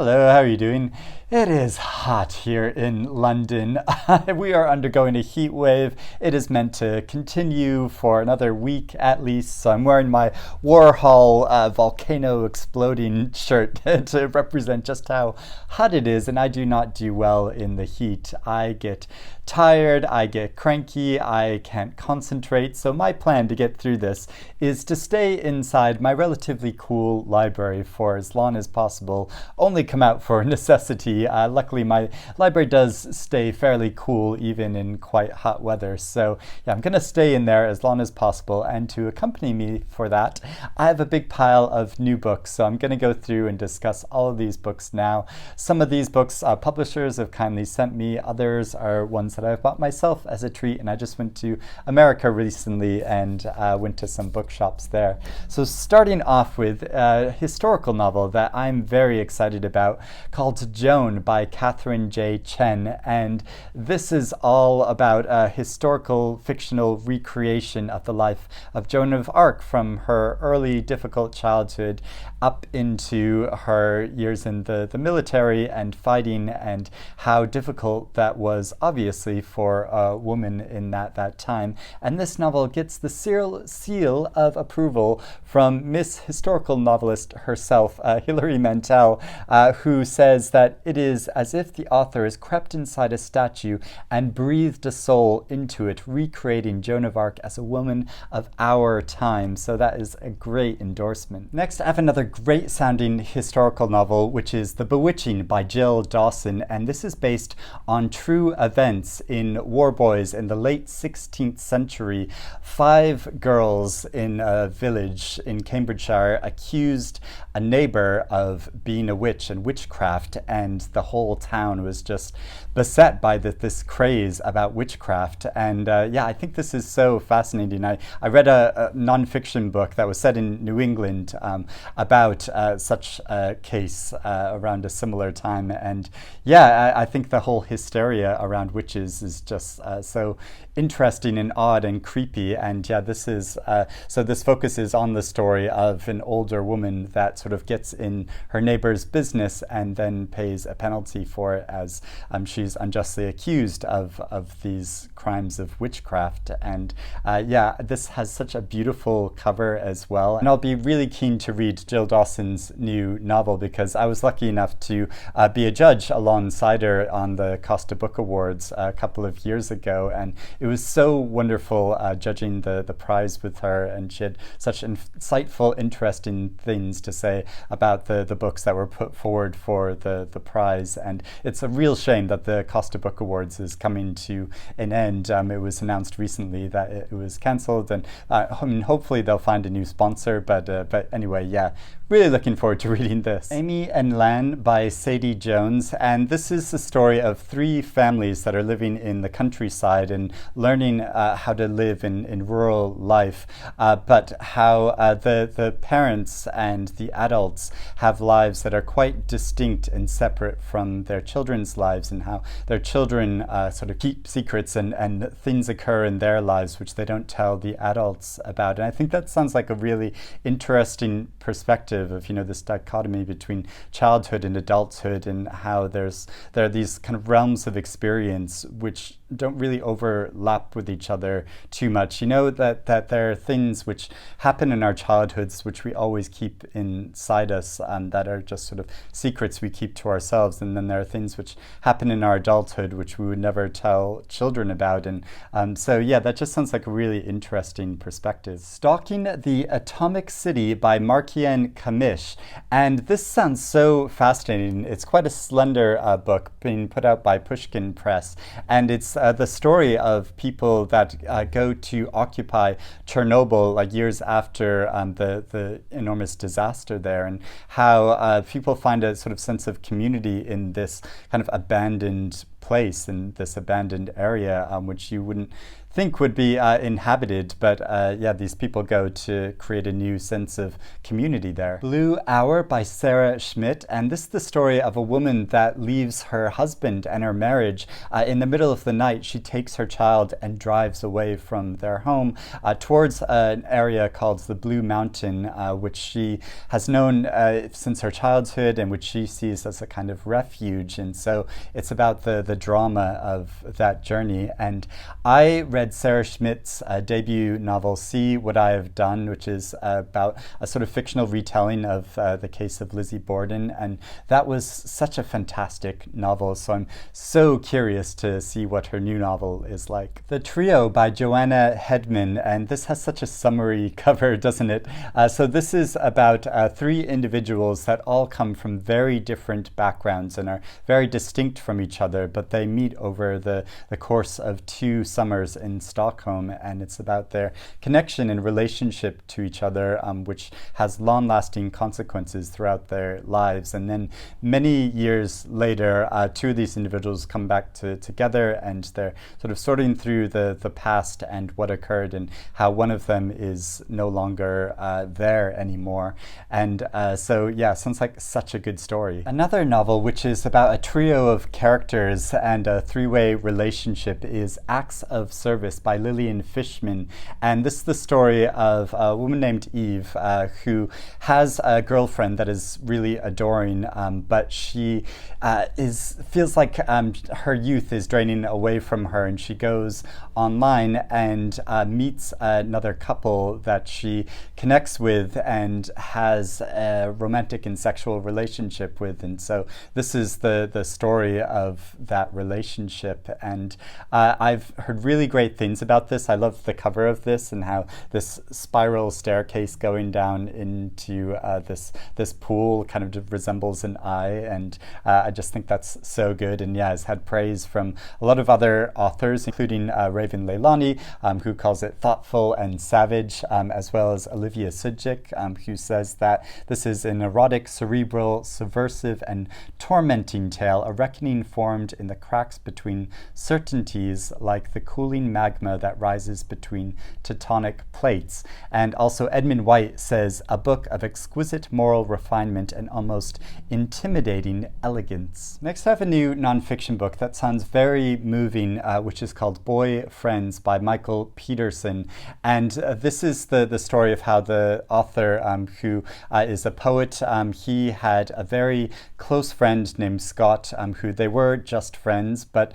Hello, how are you doing? It is hot here in London. We are undergoing a heat wave. It is meant to continue for another week at least. So I'm wearing my Warhol volcano exploding shirt to represent just how hot it is. And I do not do well in the heat. I get tired, I get cranky, I can't concentrate. So my plan to get through this is to stay inside my relatively cool library for as long as possible. Only come out for necessity. Luckily, my library does stay fairly cool even in quite hot weather. So yeah, I'm going to stay in there as long as possible. And to accompany me for that, I have a big pile of new books. So I'm going to go through and discuss all of these books now. Some of these books publishers have kindly sent me. Others are ones that I've bought myself as a treat. And I just went to America recently and went to some bookshops there. So starting off with a historical novel that I'm very excited about called Joan by Katherine J. Chen. And this is all about a historical fictional recreation of the life of Joan of Arc from her early difficult childhood up into her years in the military and fighting, and how difficult that was obviously for a woman in that time. And this novel gets the seal of approval from Miss Historical Novelist herself, Hilary Mantel, who says that it is as if the author has crept inside a statue and breathed a soul into it, recreating Joan of Arc as a woman of our time. So that is a great endorsement. Next, I have another great sounding historical novel, which is The Bewitching by Jill Dawson. And this is based on true events in war boys in the late 16th century. 5 girls in a village in Cambridgeshire accused a neighbor of being a witch and witchcraft, and the whole town was just beset by this craze about witchcraft. And yeah, I think this is so fascinating. I read a nonfiction book that was set in New England about such a case around a similar time. And yeah, I think the whole hysteria around witches is just so interesting and odd and creepy. And yeah, this is so this focuses on the story of an older woman that sort of gets in her neighbor's business and then pays a penalty for it, as she's unjustly accused of these crimes of witchcraft. And yeah, this has such a beautiful cover as well. And I'll be really keen to read Jill Dawson's new novel, because I was lucky enough to be a judge alongside her on the Costa Book Awards a couple of years ago, and it was so wonderful judging the prize with her. And she had such insightful, interesting things to say about the books that were put forward for the prize. And it's a real shame that the Costa Book Awards is coming to an end. It was announced recently that it was cancelled, and I mean, hopefully they'll find a new sponsor. But anyway, yeah, really looking forward to reading this. Amy and Lan by Sadie Jones. And this is the story of 3 families that are living in the countryside and learning how to live in rural life, but how the parents and the adults have lives that are quite distinct and separate from their children's lives, and how their children sort of keep secrets and things occur in their lives which they don't tell the adults about. And I think that sounds like a really interesting perspective of, this dichotomy between childhood and adulthood, and how there are these kind of realms of experience which don't really overlap with each other too much. That there are things which happen in our childhoods which we always keep inside us, that are just sort of secrets we keep to ourselves, and then there are things which happen in our adulthood which we would never tell children about. And so yeah, that just sounds like a really interesting perspective. Stalking the Atomic City by Markiyan Kamysh. And this sounds so fascinating. It's quite a slender book being put out by Pushkin Press, and it's the story of people that go to occupy Chernobyl like years after the enormous disaster there, and how people find a sort of sense of community in this kind of abandoned place in this abandoned area, which you wouldn't think would be inhabited, but yeah, these people go to create a new sense of community there. Blue Hour by Sarah Schmidt, and this is the story of a woman that leaves her husband and her marriage. In the middle of the night, she takes her child and drives away from their home towards an area called the Blue Mountain, which she has known since her childhood and which she sees as a kind of refuge. And so it's about the drama of that journey. And I read Sarah Schmidt's debut novel, See What I Have Done, which is about a sort of fictional retelling of the case of Lizzie Borden, and that was such a fantastic novel, so I'm so curious to see what her new novel is like. The Trio by Johanna Herdman, and this has such a summary cover, doesn't it? So this is about three individuals that all come from very different backgrounds and are very distinct from each other, but they meet over the course of 2 summers in Stockholm, and it's about their connection and relationship to each other, which has long-lasting consequences throughout their lives. And then many years later, 2 of these individuals come back together, and they're sort of sorting through the past and what occurred and how one of them is no longer there anymore. And so yeah, sounds like such a good story. Another novel which is about a trio of characters and a 3-way relationship is Acts of Service by Lillian Fishman, and this is the story of a woman named Eve who has a girlfriend that is really adoring, but she feels like her youth is draining away from her, and she goes online and meets another couple that she connects with and has a romantic and sexual relationship with. And so this is the story of that relationship, and I've heard really great things about this. I love the cover of this and how this spiral staircase going down into this pool kind of resembles an eye, and I just think that's so good. And yeah, it's had praise from a lot of other authors, including Raven Leilani, who calls it thoughtful and savage, as well as Olivia Sudzik, who says that this is an erotic, cerebral, subversive, and tormenting tale, a reckoning formed in the cracks between certainties like the cooling magma that rises between tectonic plates. And also Edmund White says, a book of exquisite moral refinement and almost intimidating elegance. Next I have a new nonfiction book that sounds very moving, which is called Boy Friends by Michael Pedersen. And this is the story of how the author, who is a poet, he had a very close friend named Scott, who they were just friends, but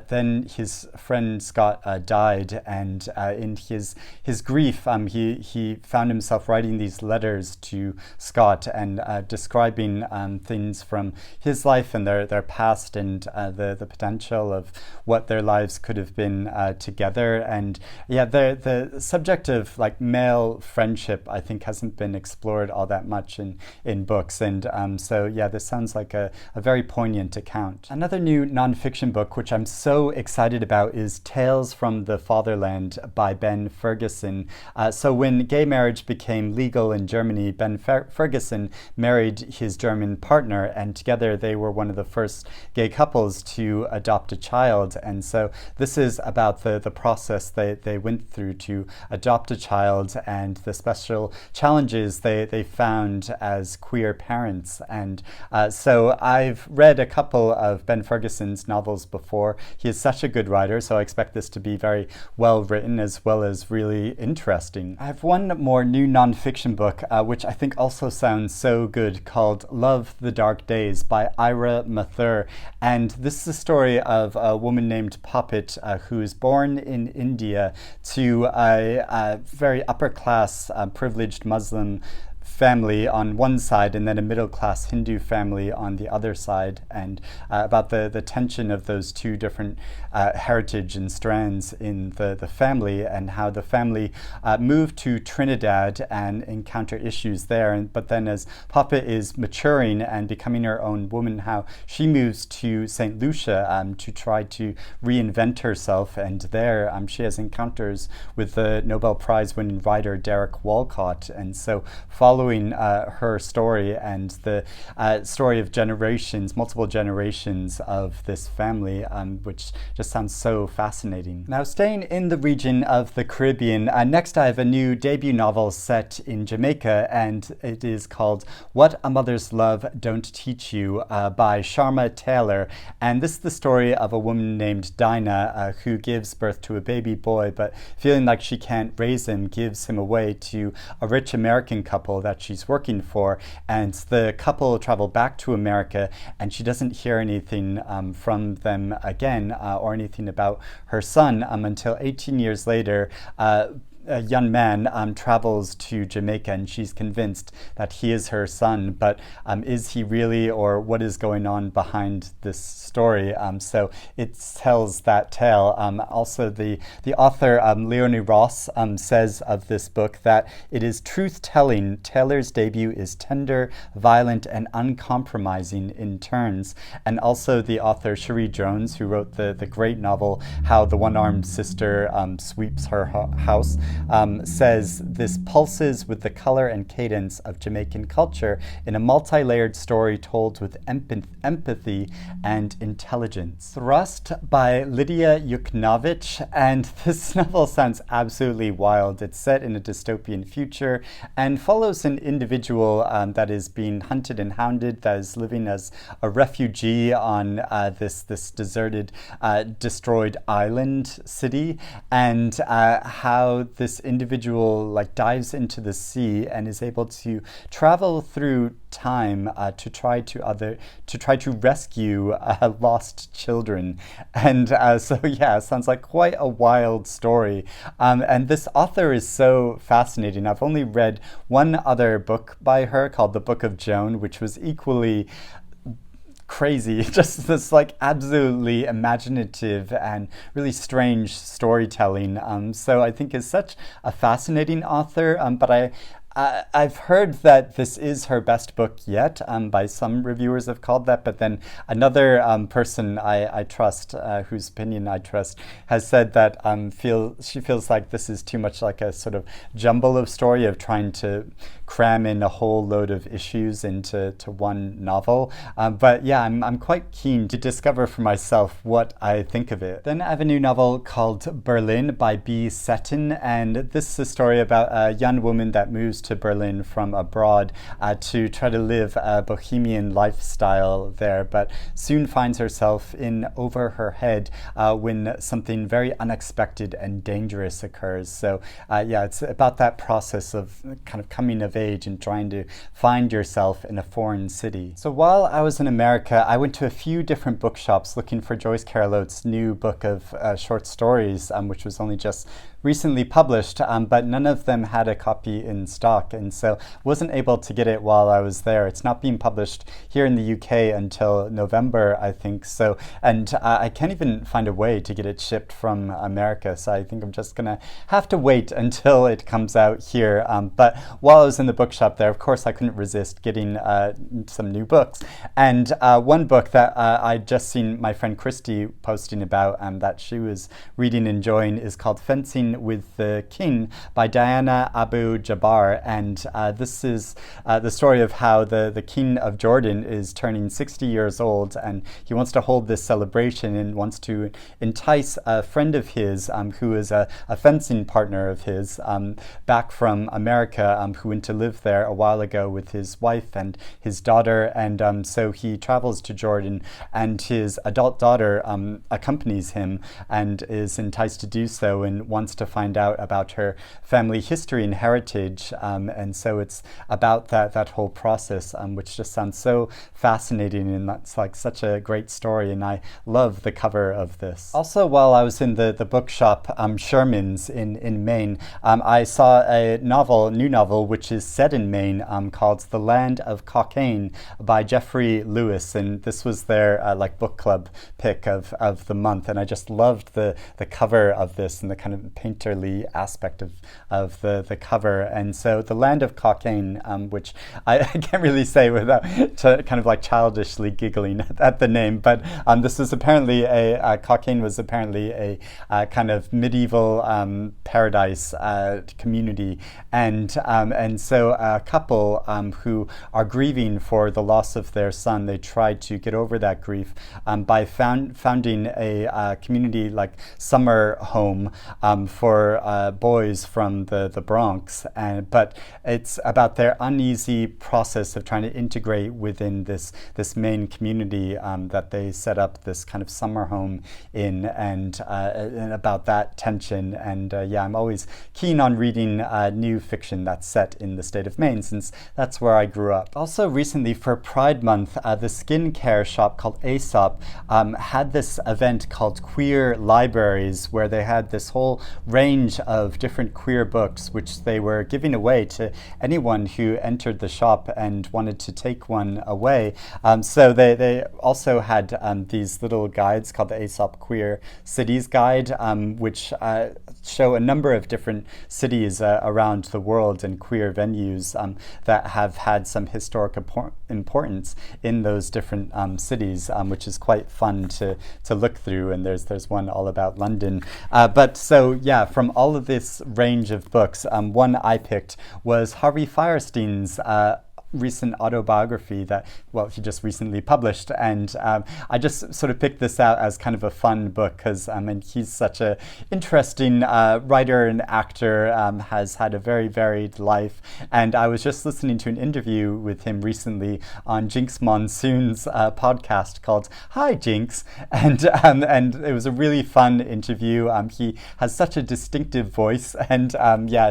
then his friend Scott died, and in his grief, he found himself writing these letters to Scott and describing things from his life and their past, and the potential of what their lives could have been together. And yeah, the subject of like male friendship, I think, hasn't been explored all that much in books, and so yeah, this sounds like a very poignant account. Another new nonfiction book which I'm so excited about is Tales from the Fatherland by Ben Fergusson. So when gay marriage became legal in Germany, Ben Fergusson married his German partner, and together they were one of the first gay couples to adopt a child. And so this is about the process they went through to adopt a child and the special challenges they found as queer parents. And so I've read a couple of Ben Fergusson's novels before. He is such a good writer, so I expect this to be very well written as well as really interesting. I have one more new nonfiction book, which I think also sounds so good, called Love the Dark Days by Ira Mathur. And this is the story of a woman named Poppet, who is born in India to a very upper class, privileged Muslim family on one side, and then a middle-class Hindu family on the other side, and about the tension of those two different heritage and strands in the family, and how the family moved to Trinidad and encounter issues there. But then as Papa is maturing and becoming her own woman, how she moves to St. Lucia to try to reinvent herself, and there she has encounters with the Nobel Prize winning writer Derek Walcott. And so following her story and the story of generations, multiple generations of this family, which just sounds so fascinating. Now, staying in the region of the Caribbean, next I have a new debut novel set in Jamaica, and it is called What a Mother's Love Don't Teach You by Sharma Taylor. And this is the story of a woman named Dinah who gives birth to a baby boy, but feeling like she can't raise him, gives him away to a rich American couple that she's working for. And the couple travel back to America, and she doesn't hear anything from them again or anything about her son until 18 years later. A young man travels to Jamaica, and she's convinced that he is her son, but is he really, or what is going on behind this story? So it tells that tale. Also, the author, Leonie Ross, says of this book that it is truth-telling. Taylor's debut is tender, violent, and uncompromising in turns. And also the author, Sadie Jones, who wrote the great novel How the One-Armed Sister Sweeps Her House, says this pulses with the color and cadence of Jamaican culture in a multi-layered story told with empathy and intelligence. Thrust by Lidia Yuknavitch, and this novel sounds absolutely wild. It's set in a dystopian future and follows an individual that is being hunted and hounded, that is living as a refugee on this deserted, destroyed island city, and how this individual dives into the sea and is able to travel through time to try to rescue lost children. And so yeah, it sounds like quite a wild story. And this author is so fascinating. I've only read one other book by her called The Book of Joan, which was equally crazy, just this absolutely imaginative and really strange storytelling. So I think is such a fascinating author, but I've heard that this is her best book yet. By some reviewers have called that, but then another person I trust, whose opinion I trust, has said that she feels like this is too much like a sort of jumble of story of trying to cram in a whole load of issues into one novel. But yeah, I'm quite keen to discover for myself what I think of it. Then I have a new novel called Berlin by Bea Setton, and this is a story about a young woman that moves to Berlin from abroad to try to live a bohemian lifestyle there, but soon finds herself in over her head when something very unexpected and dangerous occurs. So yeah, it's about that process of kind of coming of age and trying to find yourself in a foreign city. So while I was in America, I went to a few different bookshops looking for Joyce Carol Oates' new book of short stories, which was only just recently published, but none of them had a copy in stock, and so wasn't able to get it while I was there. It's not being published here in the UK until November, I think. So, and I can't even find a way to get it shipped from America, so I think I'm just gonna have to wait until it comes out here. But while I was in the bookshop there, of course, I couldn't resist getting some new books. And one book that I'd just seen my friend Christy posting about that she was reading and enjoying is called Fencing with the King by Diana Abu Jabbar, and this is the story of how the King of Jordan is turning 60 years old, and he wants to hold this celebration and wants to entice a friend of his who is a fencing partner of his back from America, who went to live there a while ago with his wife and his daughter, and so he travels to Jordan, and his adult daughter accompanies him and is enticed to do so and wants to find out about her family history and heritage, and so it's about that whole process, which just sounds so fascinating, and that's such a great story, and I love the cover of this. Also, while I was in the bookshop Sherman's in Maine, I saw a new novel which is set in Maine, called The Land of Cockaigne by Jeffrey Lewis, and this was their book club pick of the month, and I just loved the cover of this and the kind of painting painterly aspect of the cover. And so the land of Cockaigne, which I can't really say without kind of like childishly giggling at the name, but this was apparently Cockaigne was apparently a kind of medieval paradise community, and so a couple who are grieving for the loss of their son, they tried to get over that grief by founding a community like summer home for boys from the Bronx, but it's about their uneasy process of trying to integrate within this Maine community that they set up this kind of summer home in, and about that tension. And I'm always keen on reading new fiction that's set in the state of Maine, since that's where I grew up. Also recently, for Pride Month, the skincare shop called Aesop had this event called Queer Libraries, where they had this whole range of different queer books which they were giving away to anyone who entered the shop and wanted to take one away. So they also had these little guides called the Aesop Queer Cities Guide, which show a number of different cities around the world and queer venues that have had some historic importance in those different cities, which is quite fun to look through. And there's one all about London. But so from all of this range of books, one I picked was Harvey Fierstein's recent autobiography that, he just recently published. And I just sort of picked this out as kind of a fun book because, he's such an interesting writer and actor, has had a very varied life. And I was just listening to an interview with him recently on Jinx Monsoon's podcast called Hi Jinx. And it was a really fun interview. He has such a distinctive voice. And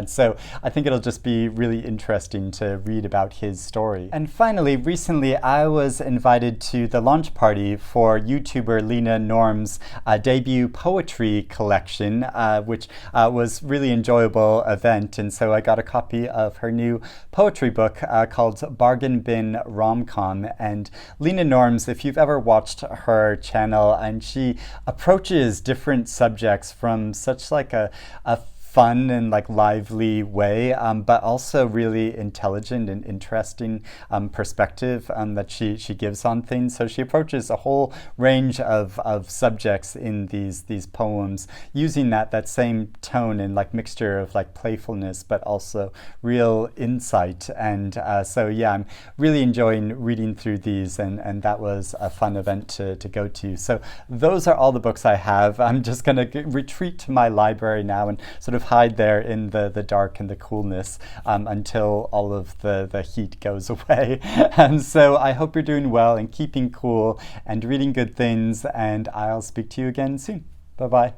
so I think it'll just be really interesting to read about his story. And finally, recently I was invited to the launch party for YouTuber Leena Norm's debut poetry collection, which was really enjoyable event. And so I got a copy of her new poetry book called Bargain Bin Rom-Com. And Leena Norms, if you've ever watched her channel, and she approaches different subjects from such like a fun and like lively way, but also really intelligent and interesting perspective that she gives on things. So she approaches a whole range of subjects in these poems using that same tone and like mixture of like playfulness, but also real insight. And I'm really enjoying reading through these, and that was a fun event to go to. So those are all the books I have. I'm just gonna retreat to my library now and sort of hide there in the dark and the coolness until all of the heat goes away. And so I hope you're doing well and keeping cool and reading good things, and I'll speak to you again soon. Bye-bye.